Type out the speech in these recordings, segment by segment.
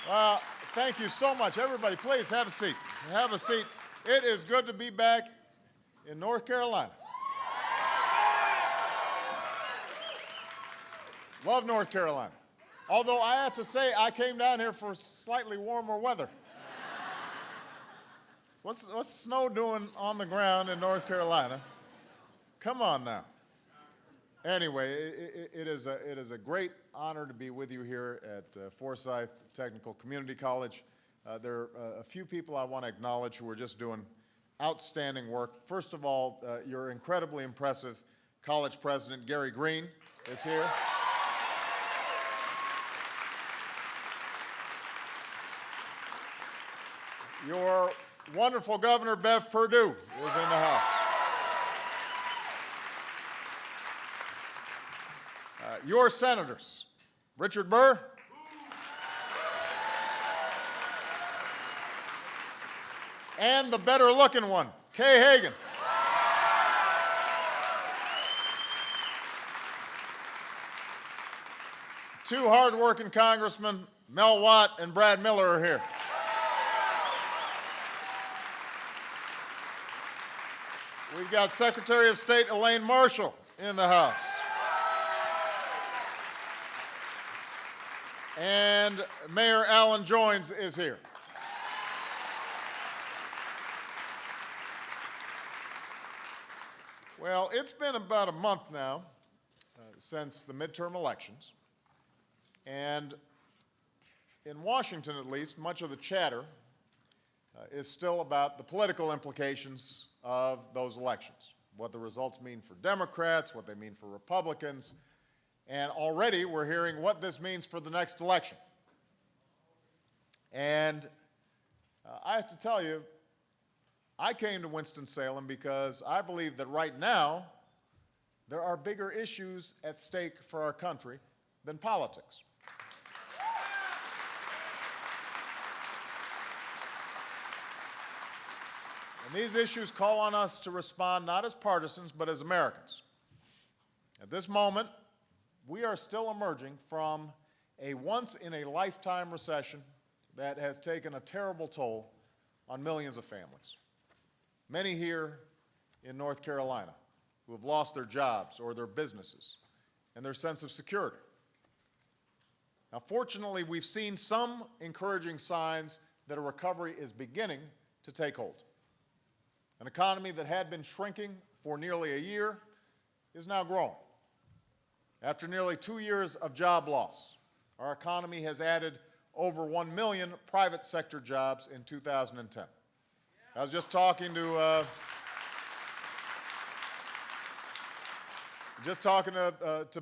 Well, thank you so much. Everybody, please have a seat. Have a seat. It is good to be back in North Carolina. Love North Carolina. Although I have to say, I came down here for slightly warmer weather. What's snow doing on the ground in North Carolina? Come on now. Anyway, it is a great honor to be with you here at Forsyth Technical Community College. There are a few people I want to acknowledge who are just doing outstanding work. First of all, your incredibly impressive college president, Gary Green, is here. Your wonderful governor, Bev Perdue, is in the house. Your senators, Richard Burr, and the better-looking one, Kay Hagan. Two hard-working congressmen, Mel Watt and Brad Miller, are here. We've got Secretary of State Elaine Marshall in the house. And Mayor Alan Joines is here. Well, it's been about a month now since the midterm elections. And in Washington, at least, much of the chatter is still about the political implications of those elections, what the results mean for Democrats, what they mean for Republicans, and already we're hearing what this means for the next election. And I have to tell you, I came to Winston-Salem because I believe that right now there are bigger issues at stake for our country than politics. And these issues call on us to respond not as partisans, but as Americans. At this moment, we are still emerging from a once-in-a-lifetime recession that has taken a terrible toll on millions of families. Many here in North Carolina who have lost their jobs or their businesses and their sense of security. Now, fortunately, we've seen some encouraging signs that a recovery is beginning to take hold. An economy that had been shrinking for nearly a year is now growing. After nearly 2 years of job loss, our economy has added over 1 million private sector jobs in 2010. I was just talking to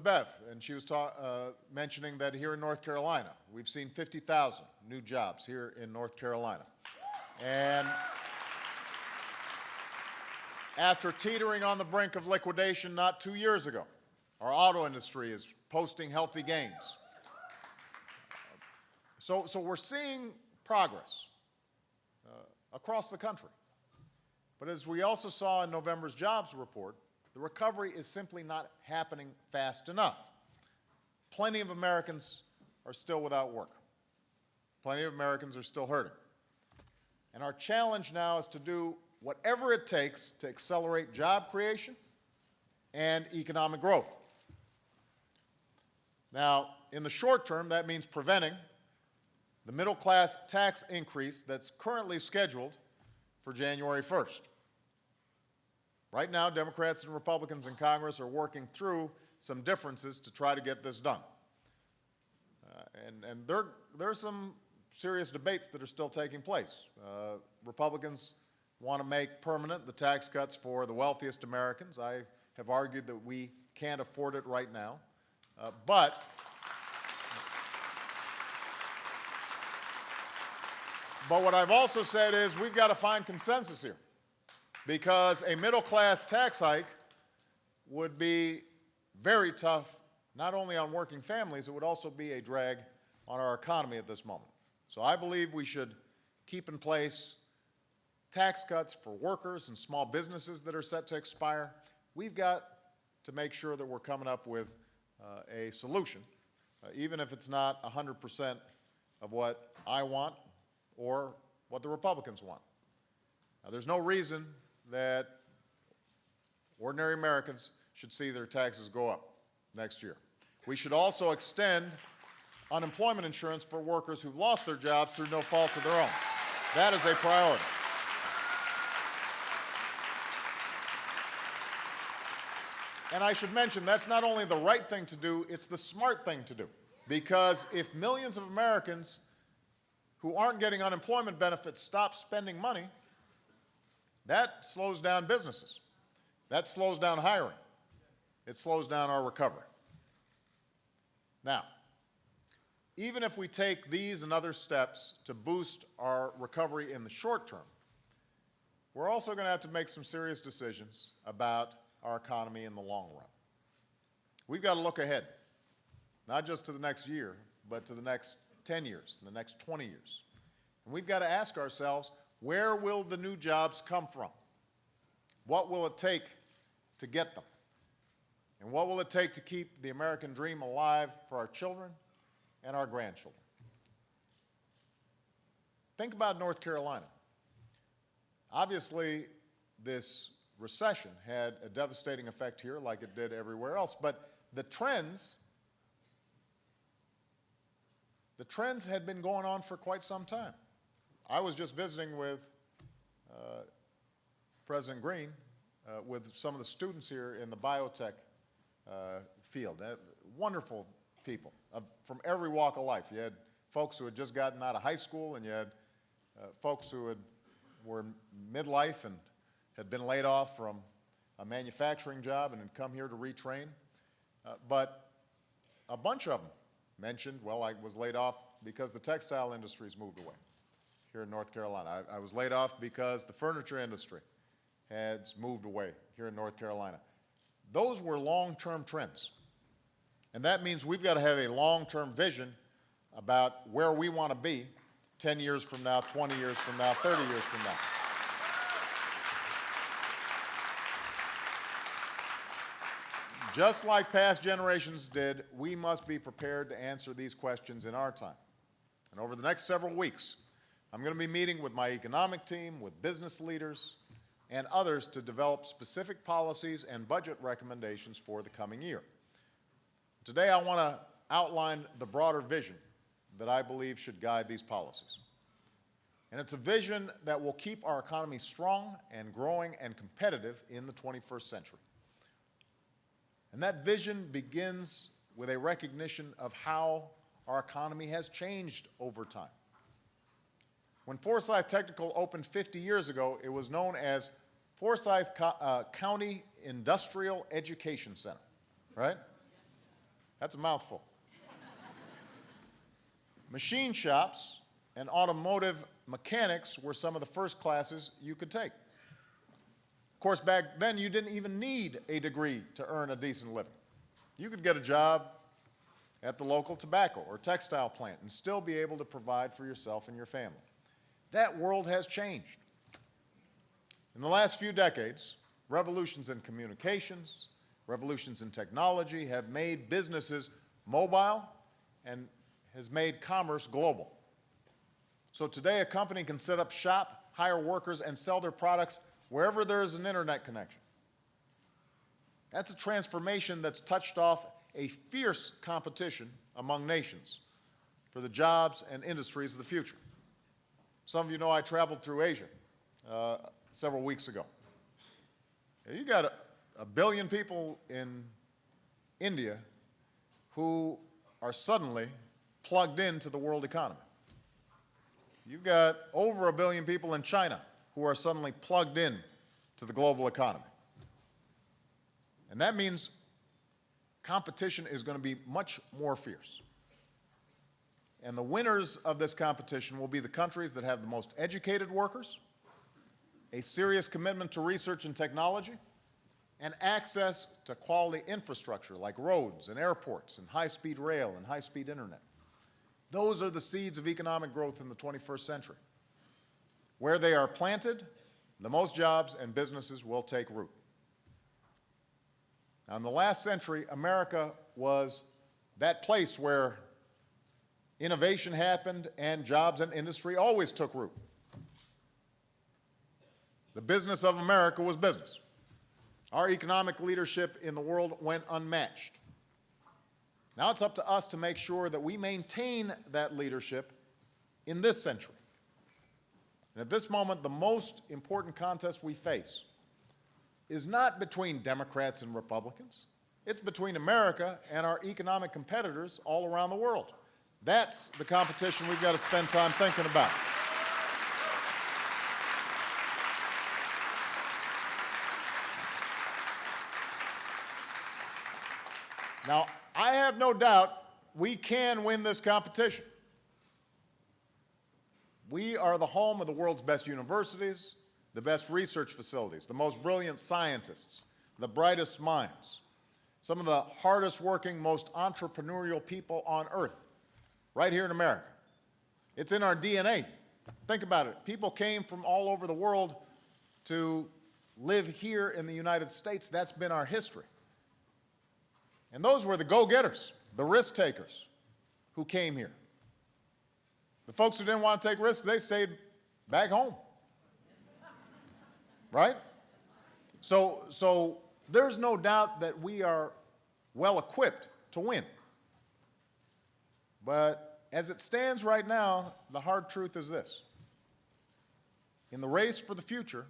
Bev, and she was mentioning that here in North Carolina, we've seen 50,000 new jobs here in North Carolina. And after teetering on the brink of liquidation not 2 years ago, our auto industry is posting healthy gains. So we're seeing progress across the country. But as we also saw in November's jobs report, the recovery is simply not happening fast enough. Plenty of Americans are still without work. Plenty of Americans are still hurting. And our challenge now is to do whatever it takes to accelerate job creation and economic growth. Now, in the short term, that means preventing the middle-class tax increase that's currently scheduled for January 1st. Right now, Democrats and Republicans in Congress are working through some differences to try to get this done. And there are some serious debates that are still taking place. Republicans want to make permanent the tax cuts for the wealthiest Americans. I have argued that we can't afford it right now. But what I've also said is we've got to find consensus here, because a middle-class tax hike would be very tough, not only on working families, it would also be a drag on our economy at this moment. So I believe we should keep in place tax cuts for workers and small businesses that are set to expire. We've got to make sure that we're coming up with a solution, even if it's not 100% of what I want or what the Republicans want. Now, there's no reason that ordinary Americans should see their taxes go up next year. We should also extend unemployment insurance for workers who've lost their jobs through no fault of their own. That is a priority. And I should mention, that's not only the right thing to do, it's the smart thing to do. Because if millions of Americans who aren't getting unemployment benefits stop spending money, that slows down businesses. That slows down hiring. It slows down our recovery. Now, even if we take these and other steps to boost our recovery in the short term, we're also going to have to make some serious decisions about our economy in the long run. We've got to look ahead, not just to the next year, but to the next 10 years, and the next 20 years. And we've got to ask ourselves, where will the new jobs come from? What will it take to get them? And what will it take to keep the American dream alive for our children and our grandchildren? Think about North Carolina. Obviously, this recession had a devastating effect here like it did everywhere else, but the trends had been going on for quite some time. I was just visiting with President Green with some of the students here in the biotech field. Wonderful people from every walk of life. You had folks who had just gotten out of high school, and you had folks who were in midlife and had been laid off from a manufacturing job and had come here to retrain. But a bunch of them mentioned, well, I was laid off because the textile industry's moved away here in North Carolina. I was laid off because the furniture industry has moved away here in North Carolina. Those were long-term trends. And that means we've got to have a long-term vision about where we want to be 10 years from now, 20 years from now, 30 years from now. Just like past generations did, we must be prepared to answer these questions in our time. And over the next several weeks, I'm going to be meeting with my economic team, with business leaders, and others to develop specific policies and budget recommendations for the coming year. Today, I want to outline the broader vision that I believe should guide these policies. And it's a vision that will keep our economy strong and growing and competitive in the 21st century. And that vision begins with a recognition of how our economy has changed over time. When Forsyth Technical opened 50 years ago, it was known as Forsyth County Industrial Education Center, right? That's a mouthful. Machine shops and automotive mechanics were some of the first classes you could take. Of course, back then, you didn't even need a degree to earn a decent living. You could get a job at the local tobacco or textile plant and still be able to provide for yourself and your family. That world has changed. In the last few decades, revolutions in communications, revolutions in technology have made businesses mobile and has made commerce global. So today, a company can set up shop, hire workers, and sell their products wherever there is an internet connection. That's a transformation that's touched off a fierce competition among nations for the jobs and industries of the future. Some of you know I traveled through Asia several weeks ago. You got a billion people in India who are suddenly plugged into the world economy. You've got over 1 billion people in China who are suddenly plugged in to the global economy. And that means competition is going to be much more fierce. And the winners of this competition will be the countries that have the most educated workers, a serious commitment to research and technology, and access to quality infrastructure like roads and airports and high-speed rail and high-speed internet. Those are the seeds of economic growth in the 21st century. Where they are planted, the most jobs and businesses will take root. Now, in the last century, America was that place where innovation happened, and jobs and industry always took root. The business of America was business. Our economic leadership in the world went unmatched. Now it's up to us to make sure that we maintain that leadership in this century. And at this moment, the most important contest we face is not between Democrats and Republicans. It's between America and our economic competitors all around the world. That's the competition we've got to spend time thinking about. Now, I have no doubt we can win this competition. We are the home of the world's best universities, the best research facilities, the most brilliant scientists, the brightest minds, some of the hardest working, most entrepreneurial people on earth, right here in America. It's in our DNA. Think about it. People came from all over the world to live here in the United States. That's been our history. And those were the go-getters, the risk takers who came here. The folks who didn't want to take risks, they stayed back home. Right? So there's no doubt that we are well equipped to win. But as it stands right now, the hard truth is this. In the race for the future,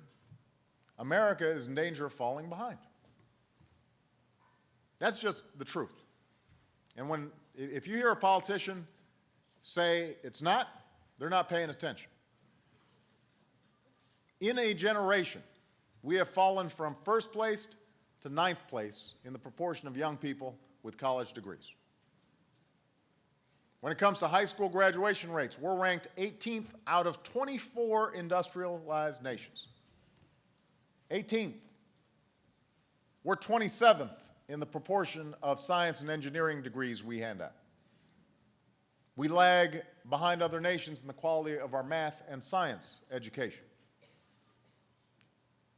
America is in danger of falling behind. That's just the truth. And if you hear a politician say it's not, they're not paying attention. In a generation, we have fallen from first place to ninth place in the proportion of young people with college degrees. When it comes to high school graduation rates, we're ranked 18th out of 24 industrialized nations. 18th. We're 27th in the proportion of science and engineering degrees we hand out. We lag behind other nations in the quality of our math and science education.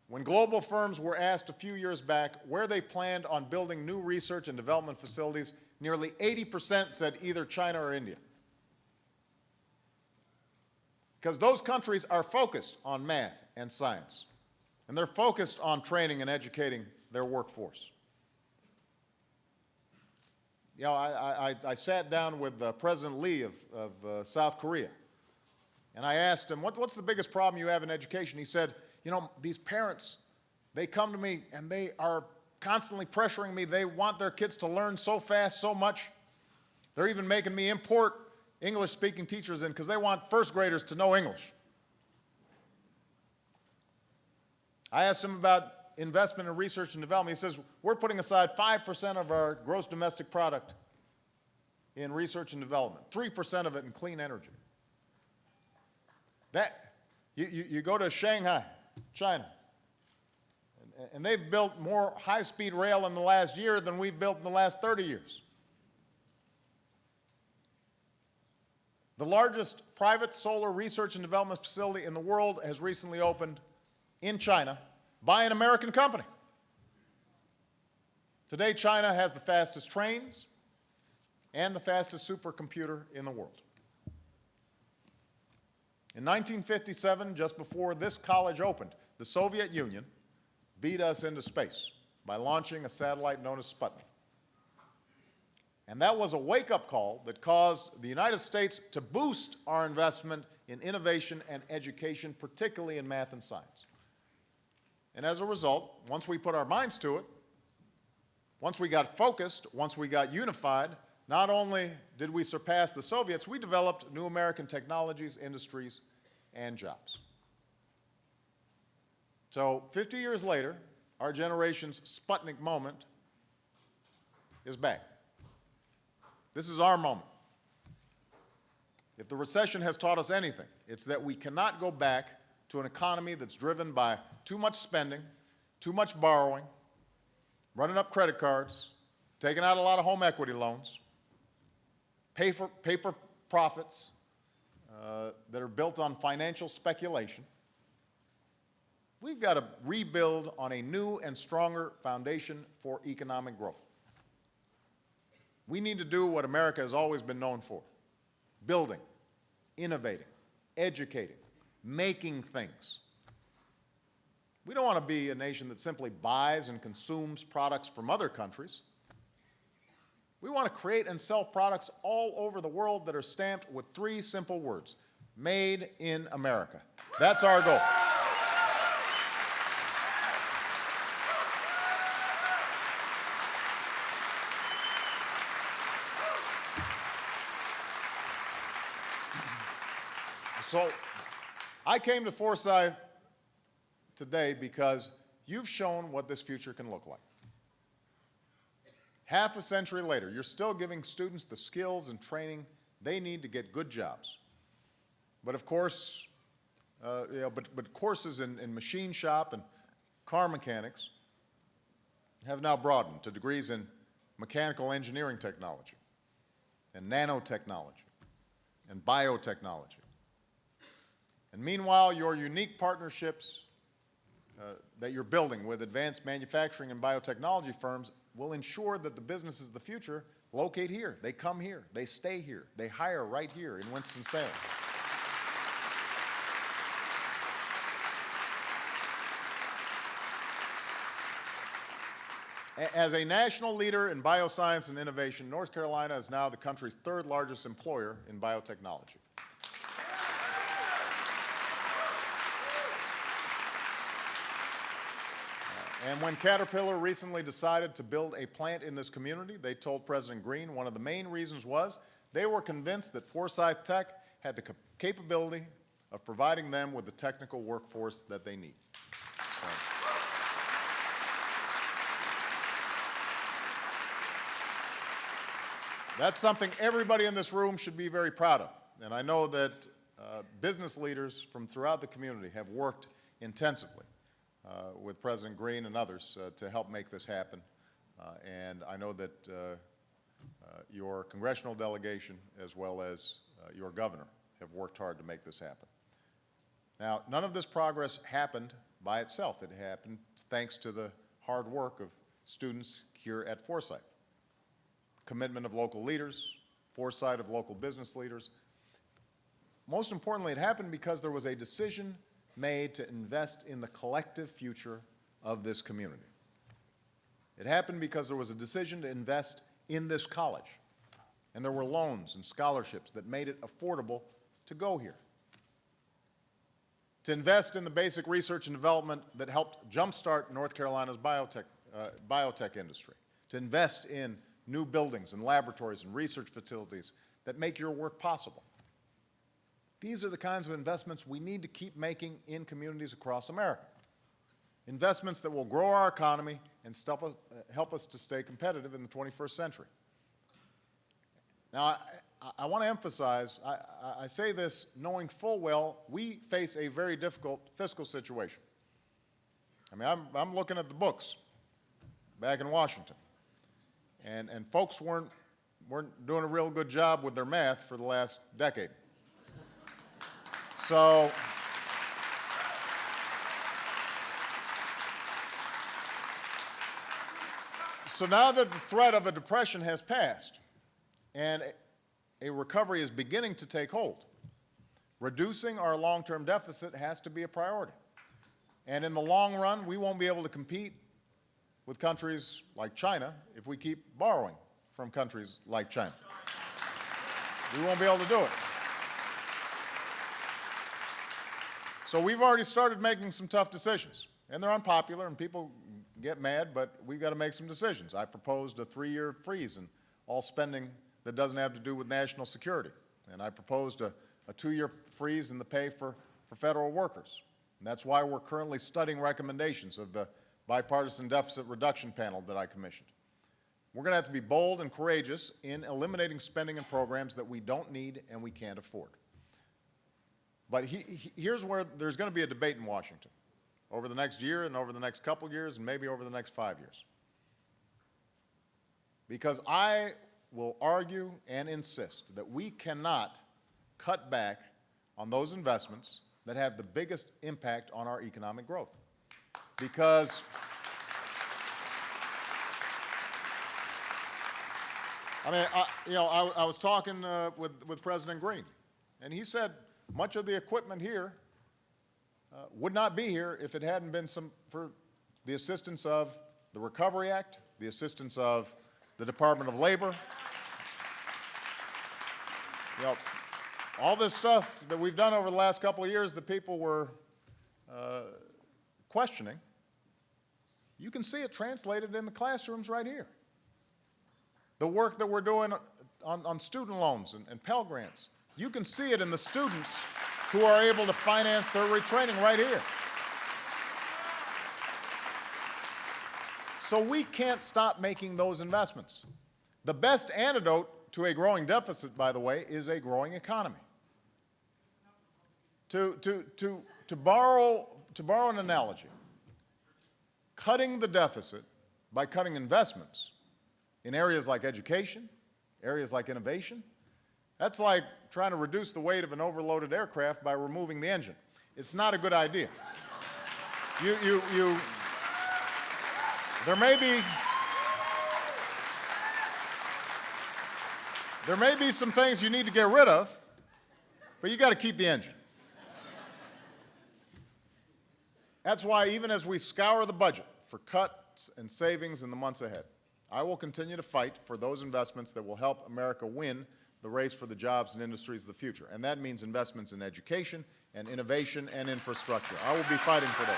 When global firms were asked a few years back where they planned on building new research and development facilities, nearly 80% said either China or India. Because those countries are focused on math and science, and they're focused on training and educating their workforce. You know, I sat down with President Lee of South Korea, and I asked him, what's the biggest problem you have in education? He said, you know, these parents, they come to me and they are constantly pressuring me. They want their kids to learn so fast, so much. They're even making me import English-speaking teachers in because they want first graders to know English. I asked him about investment in research and development. He says, we're putting aside 5% of our gross domestic product in research and development, 3% of it in clean energy. You go to Shanghai, China, and they've built more high-speed rail in the last year than we've built in the last 30 years. The largest private solar research and development facility in the world has recently opened in China by an American company. Today, China has the fastest trains and the fastest supercomputer in the world. In 1957, just before this college opened, the Soviet Union beat us into space by launching a satellite known as Sputnik. And that was a wake-up call that caused the United States to boost our investment in innovation and education, particularly in math and science. And as a result, once we put our minds to it, once we got focused, once we got unified, not only did we surpass the Soviets, we developed new American technologies, industries, and jobs. So 50 years later, our generation's Sputnik moment is back. This is our moment. If the recession has taught us anything, it's that we cannot go back to an economy that's driven by too much spending, too much borrowing, running up credit cards, taking out a lot of home equity loans, paper profits that are built on financial speculation. We've got to rebuild on a new and stronger foundation for economic growth. We need to do what America has always been known for, building, innovating, educating, making things. We don't want to be a nation that simply buys and consumes products from other countries. We want to create and sell products all over the world that are stamped with 3 simple words: Made in America. That's our goal. So I came to Forsyth today because you've shown what this future can look like. Half a century later, you're still giving students the skills and training they need to get good jobs. But of course, but courses in machine shop and car mechanics have now broadened to degrees in mechanical engineering technology and nanotechnology and biotechnology. And meanwhile, your unique partnerships that you're building with advanced manufacturing and biotechnology firms will ensure that the businesses of the future locate here. They come here. They stay here. They hire right here in Winston-Salem. As a national leader in bioscience and innovation, North Carolina is now the country's 3rd largest employer in biotechnology. And when Caterpillar recently decided to build a plant in this community, they told President Green one of the main reasons was they were convinced that Forsyth Tech had the capability of providing them with the technical workforce that they need. So. That's something everybody in this room should be very proud of. And I know that business leaders from throughout the community have worked intensively with President Green and others to help make this happen. And I know that your congressional delegation as well as your governor have worked hard to make this happen. Now, none of this progress happened by itself. It happened thanks to the hard work of students here at Forsyth. Commitment of local leaders, foresight of local business leaders. Most importantly, it happened because there was a decision made to invest in the collective future of this community. It happened because there was a decision to invest in this college, and there were loans and scholarships that made it affordable to go here. To invest in the basic research and development that helped jumpstart North Carolina's biotech industry. To invest in new buildings and laboratories and research facilities that make your work possible. These are the kinds of investments we need to keep making in communities across America. Investments that will grow our economy and help us to stay competitive in the 21st century. Now, I want to emphasize, I say this knowing full well we face a very difficult fiscal situation. I mean, I'm looking at the books back in Washington, and folks weren't doing a real good job with their math for the last decade. So now that the threat of a depression has passed and a recovery is beginning to take hold, reducing our long-term deficit has to be a priority. And in the long run, we won't be able to compete with countries like China if we keep borrowing from countries like China. We won't be able to do it. So we've already started making some tough decisions, and they're unpopular, and people get mad, but we've got to make some decisions. I proposed a 3-year freeze in all spending that doesn't have to do with national security, and I proposed a 2-year freeze in the pay for federal workers. And that's why we're currently studying recommendations of the bipartisan deficit reduction panel that I commissioned. We're going to have to be bold and courageous in eliminating spending and programs that we don't need and we can't afford. But here's where there's going to be a debate in Washington over the next year and over the next couple years and maybe over the next 5 years. Because I will argue and insist that we cannot cut back on those investments that have the biggest impact on our economic growth. Because I mean, I was talking with President Green, and he said much of the equipment here would not be here if it hadn't been for the assistance of the Recovery Act, the assistance of the Department of Labor. All this stuff that we've done over the last couple of years that people were questioning, you can see it translated in the classrooms right here. The work that we're doing on student loans and Pell Grants, you can see it in the students who are able to finance their retraining right here. So we can't stop making those investments. The best antidote to a growing deficit, by the way, is a growing economy. To borrow an analogy, cutting the deficit by cutting investments in areas like education, areas like innovation, that's like trying to reduce the weight of an overloaded aircraft by removing the engine. It's not a good idea. There may be some things you need to get rid of, but you got to keep the engine. That's why even as we scour the budget for cuts and savings in the months ahead, I will continue to fight for those investments that will help America win the race for the jobs and industries of the future. And that means investments in education and innovation and infrastructure. I will be fighting for those.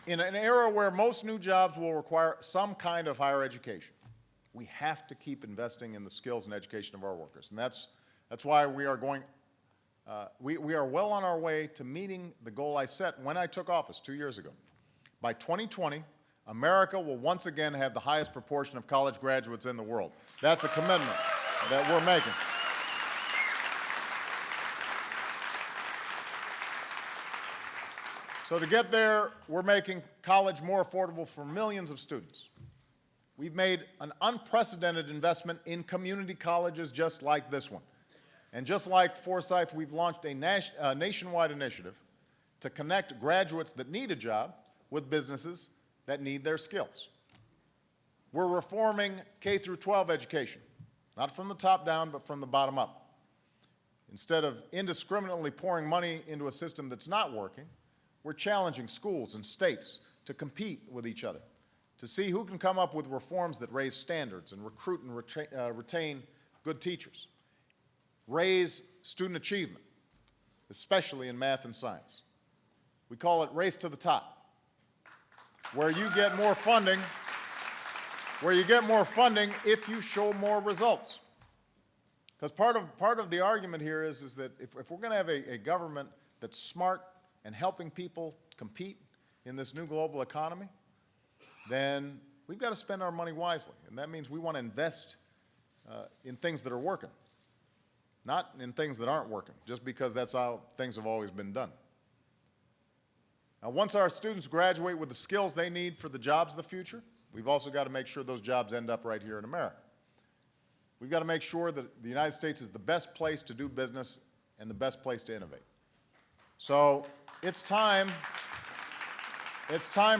In an era where most new jobs will require some kind of higher education, we have to keep investing in the skills and education of our workers. And that's why we are going, we are well on our way to meeting the goal I set when I took office 2 years ago. By 2020, America will once again have the highest proportion of college graduates in the world. That's a commitment that we're making. So to get there, we're making college more affordable for millions of students. We've made an unprecedented investment in community colleges just like this one. And just like Forsyth, we've launched a nationwide initiative to connect graduates that need a job with businesses that need their skills. We're reforming K through 12 education, not from the top down, but from the bottom up. Instead of indiscriminately pouring money into a system that's not working, we're challenging schools and states to compete with each other, to see who can come up with reforms that raise standards and recruit and retain good teachers, raise student achievement, especially in math and science. We call it Race to the Top, where you get more funding, if you show more results. Because part of the argument here is that if we're going to have a government that's smart and helping people compete in this new global economy, then we've got to spend our money wisely. And that means we want to invest in things that are working, not in things that aren't working, just because that's how things have always been done. Now, once our students graduate with the skills they need for the jobs of the future, we've also got to make sure those jobs end up right here in America. We've got to make sure that the United States is the best place to do business and the best place to innovate. So it's time,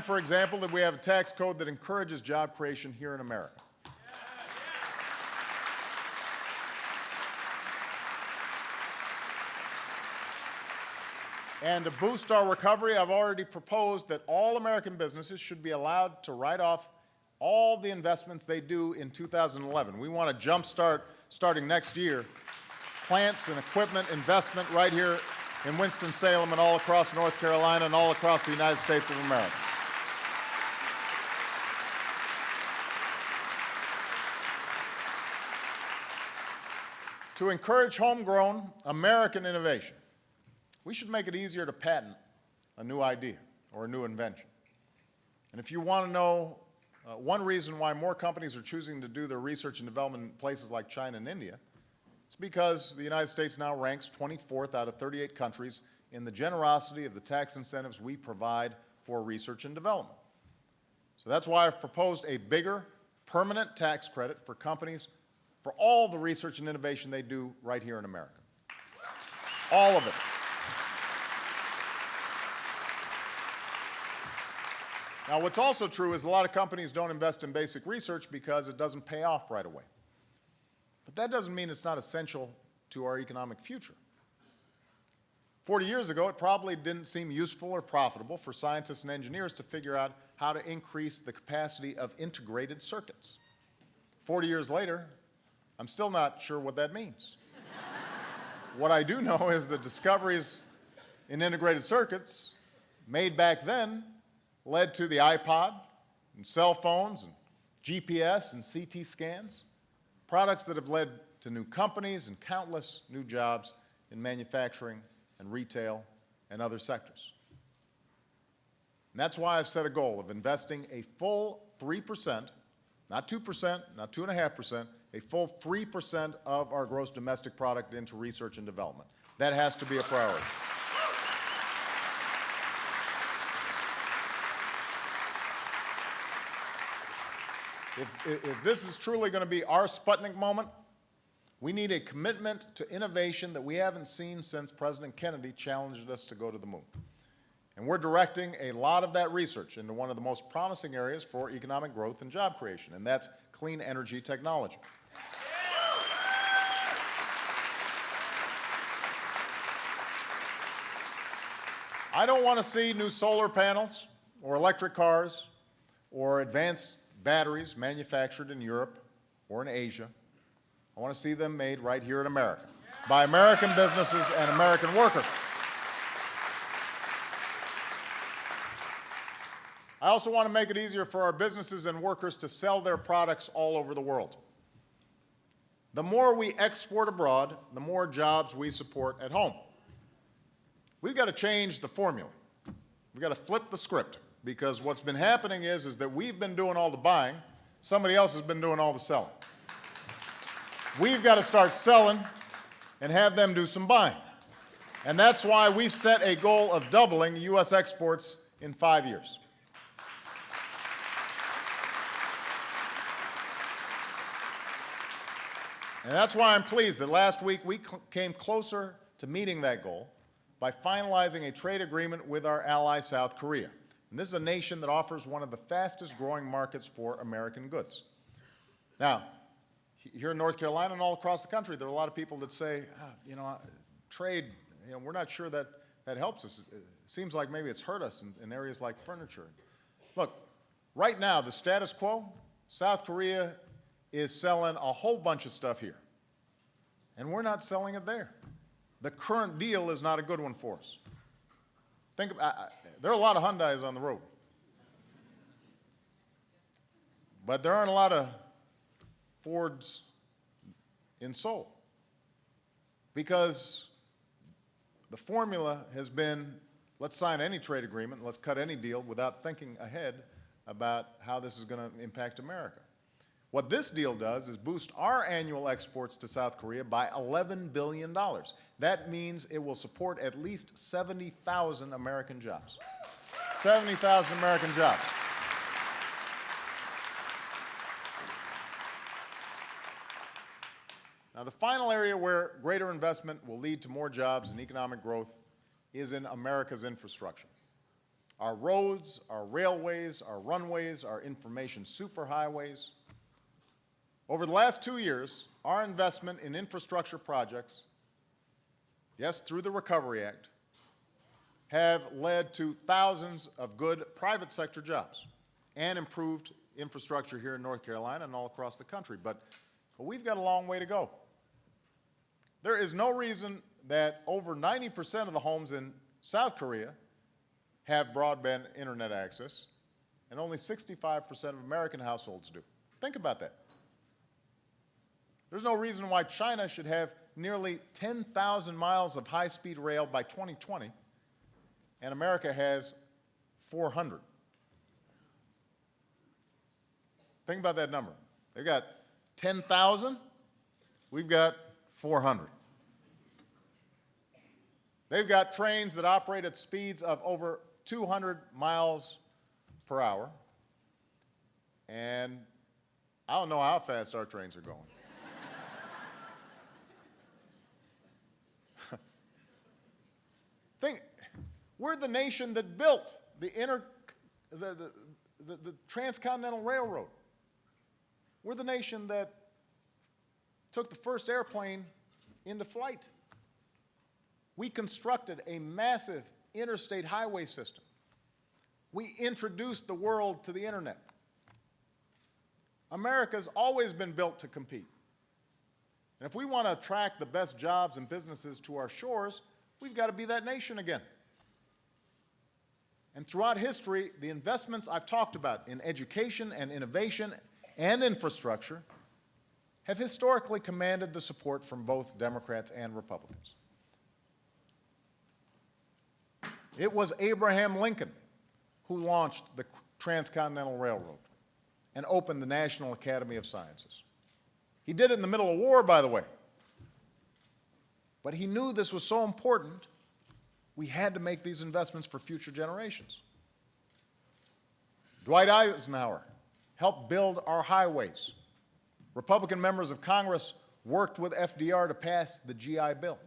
for example, that we have a tax code that encourages job creation here in America. And to boost our recovery, I've already proposed that all American businesses should be allowed to write off all the investments they do in 2011. We want to jumpstart, starting next year, plants and equipment investment right here in Winston-Salem and all across North Carolina and all across the United States of America. To encourage homegrown American innovation, we should make it easier to patent a new idea or a new invention. And if you want to know one reason why more companies are choosing to do their research and development in places like China and India, it's because the United States now ranks 24th out of 38 countries in the generosity of the tax incentives we provide for research and development. So that's why I've proposed a bigger, permanent tax credit for companies for all the research and innovation they do right here in America. All of it. Now, what's also true is a lot of companies don't invest in basic research because it doesn't pay off right away. But that doesn't mean it's not essential to our economic future. 40 years ago, it probably didn't seem useful or profitable for scientists and engineers to figure out how to increase the capacity of integrated circuits. 40 years later, I'm still not sure what that means. What I do know is the discoveries in integrated circuits made back then led to the iPod and cell phones and GPS and CT scans, products that have led to new companies and countless new jobs in manufacturing and retail and other sectors. And that's why I've set a goal of investing a full 3%, not 2%, not 2.5%, a full 3% of our gross domestic product into research and development. That has to be a priority. If this is truly going to be our Sputnik moment, we need a commitment to innovation that we haven't seen since President Kennedy challenged us to go to the moon. And we're directing a lot of that research into one of the most promising areas for economic growth and job creation, and that's clean energy technology. I don't want to see new solar panels or electric cars or advanced batteries manufactured in Europe or in Asia. I want to see them made right here in America by American businesses and American workers. I also want to make it easier for our businesses and workers to sell their products all over the world. The more we export abroad, the more jobs we support at home. We've got to change the formula. We've got to flip the script, because what's been happening is that we've been doing all the buying, somebody else has been doing all the selling. We've got to start selling and have them do some buying. And that's why we've set a goal of doubling U.S. exports in 5 years. And that's why I'm pleased that last week we came closer to meeting that goal by finalizing a trade agreement with our ally, South Korea. And this is a nation that offers one of the fastest growing markets for American goods. Now, here in North Carolina and all across the country, there are a lot of people that say, trade, we're not sure that helps us. It seems like maybe it's hurt us in areas like furniture. Look, right now, the status quo, South Korea is selling a whole bunch of stuff here, and we're not selling it there. The current deal is not a good one for us. Think about, there are a lot of Hyundais on the road, but there aren't a lot of Fords in Seoul, because the formula has been, let's sign any trade agreement, let's cut any deal without thinking ahead about how this is going to impact America. What this deal does is boost our annual exports to South Korea by $11 billion. That means it will support at least 70,000 American jobs. 70,000 American jobs. Now, the final area where greater investment will lead to more jobs and economic growth is in America's infrastructure. Our roads, our railways, our runways, our information superhighways. Over the last 2 years, our investment in infrastructure projects, yes, through the Recovery Act, have led to thousands of good private sector jobs and improved infrastructure here in North Carolina and all across the country. But we've got a long way to go. There is no reason that over 90% of the homes in South Korea have broadband internet access, and only 65% of American households do. Think about that. There's no reason why China should have nearly 10,000 miles of high-speed rail by 2020, and America has 400. Think about that number. They've got 10,000, we've got 400. They've got trains that operate at speeds of over 200 miles per hour, and I don't know how fast our trains are going. We're the nation that built the the Transcontinental Railroad. We're the nation that took the first airplane into flight. We constructed a massive interstate highway system. We introduced the world to the internet. America's always been built to compete. And if we want to attract the best jobs and businesses to our shores, we've got to be that nation again. And throughout history, the investments I've talked about in education and innovation and infrastructure have historically commanded the support from both Democrats and Republicans. It was Abraham Lincoln who launched the Transcontinental Railroad and opened the National Academy of Sciences. He did it in the middle of war, by the way. But he knew this was so important, we had to make these investments for future generations. Dwight Eisenhower helped build our highways. Republican members of Congress worked with FDR to pass the GI Bill.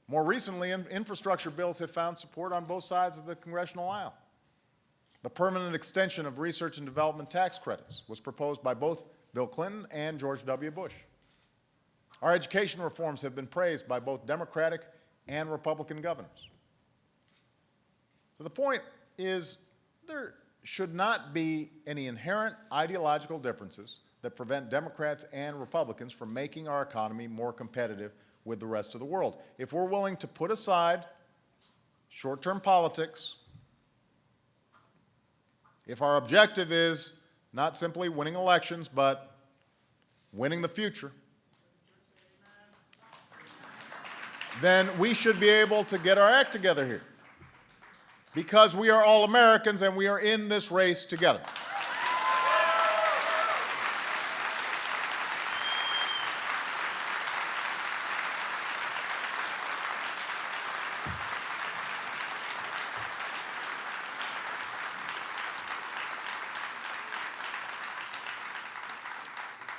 More recently, infrastructure bills have found support on both sides of the congressional aisle. The permanent extension of research and development tax credits was proposed by both Bill Clinton and George W. Bush. Our education reforms have been praised by both Democratic and Republican governors. So the point is, there should not be any inherent ideological differences that prevent Democrats and Republicans from making our economy more competitive with the rest of the world. If we're willing to put aside short-term politics, if our objective is not simply winning elections, but winning the future, then we should be able to get our act together here, because we are all Americans and we are in this race together.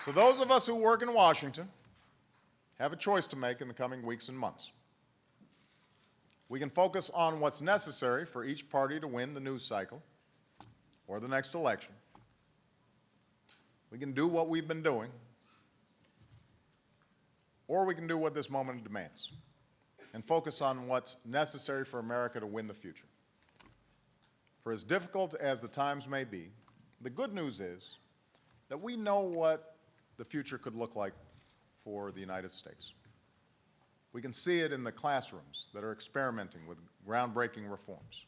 So those of us who work in Washington have a choice to make in the coming weeks and months. We can focus on what's necessary for each party to win the news cycle or the next election. We can do what we've been doing, or we can do what this moment demands and focus on what's necessary for America to win the future. For as difficult as the times may be, the good news is that we know what the future could look like for the United States. We can see it in the classrooms that are experimenting with groundbreaking reforms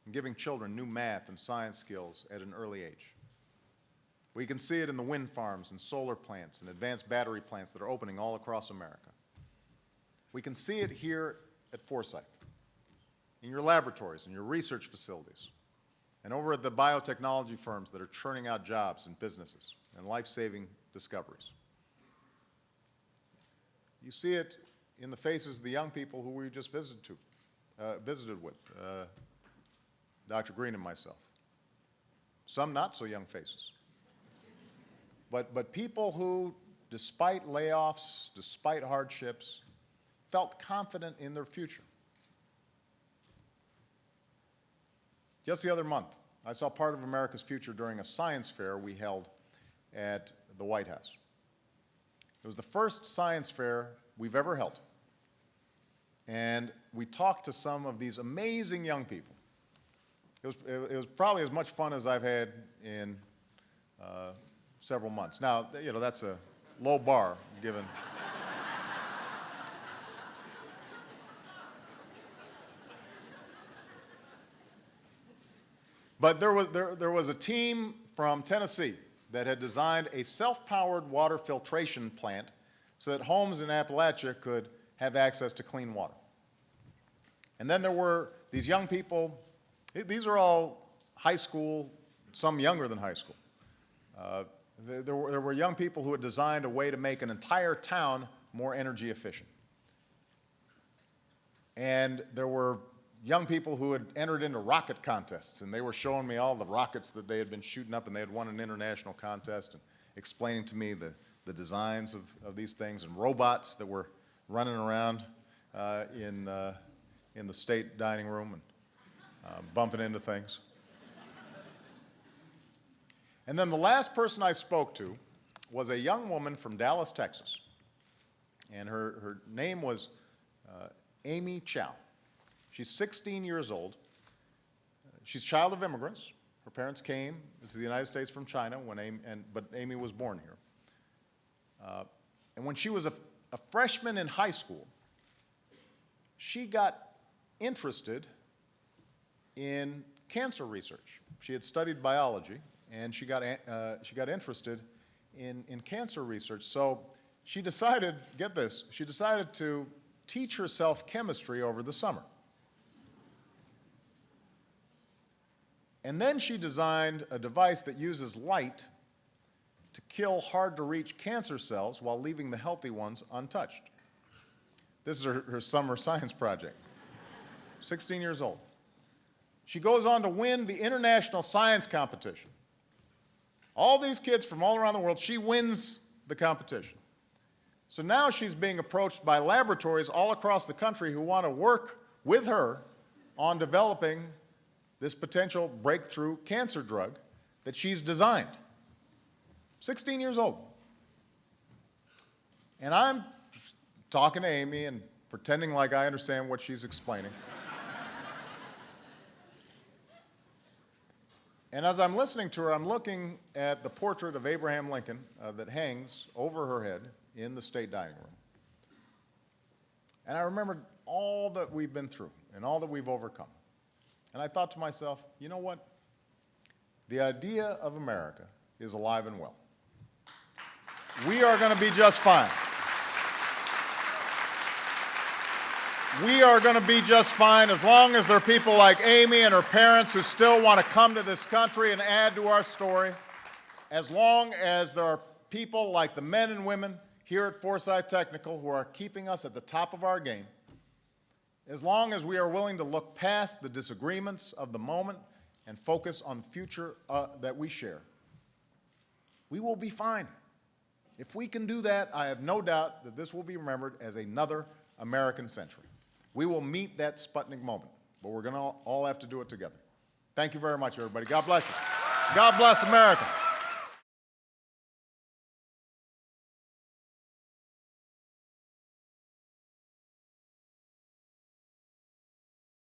and giving children new math and science skills at an early age. We can see it in the wind farms and solar plants and advanced battery plants that are opening all across America. We can see it here at Forsyth, in your laboratories and your research facilities, and over at the biotechnology firms that are churning out jobs and businesses and life-saving discoveries. You see it in the faces of the young people who we just visited with, Dr. Green and myself. Some not so young faces. But people who, despite layoffs, despite hardships, felt confident in their future. Just the other month, I saw part of America's future during a science fair we held at the White House. It was the first science fair we've ever held. And we talked to some of these amazing young people. It was probably as much fun as I've had in several months. Now, you know, that's a low bar given. But there was a team from Tennessee that had designed a self-powered water filtration plant so that homes in Appalachia could have access to clean water. And then there were these young people. These are all high school, some younger than high school. There were young people who had designed a way to make an entire town more energy efficient. And there were young people who had entered into rocket contests, and they were showing me all the rockets that they had been shooting up, and they had won an international contest, and explaining to me the designs of these things, and robots that were running around in the state dining room and bumping into things. And then the last person I spoke to was a young woman from Dallas, Texas. And her name was Amy Chow. She's 16 years old. She's a child of immigrants. Her parents came to the United States from China, but Amy was born here. And when she was a freshman in high school, she got interested in cancer research. She had studied biology, and she got interested in cancer research. So she decided, get this, she decided to teach herself chemistry over the summer. And then she designed a device that uses light to kill hard-to-reach cancer cells while leaving the healthy ones untouched. This is her summer science project. 16 years old. She goes on to win the international science competition. All these kids from all around the world, she wins the competition. So now she's being approached by laboratories all across the country who want to work with her on developing this potential breakthrough cancer drug that she's designed. 16 years old. And I'm talking to Amy and pretending like I understand what she's explaining. And as I'm listening to her, I'm looking at the portrait of Abraham Lincoln that hangs over her head in the state dining room. And I remembered all that we've been through and all that we've overcome. And I thought to myself, you know what? The idea of America is alive and well. We are going to be just fine. We are going to be just fine as long as there are people like Amy and her parents who still want to come to this country and add to our story, as long as there are people like the men and women here at Forsyth Technical who are keeping us at the top of our game, as long as we are willing to look past the disagreements of the moment and focus on the future that we share, we will be fine. If we can do that, I have no doubt that this will be remembered as another American century. We will meet that Sputnik moment, but we're going to all have to do it together. Thank you very much, everybody. God bless you. God bless America.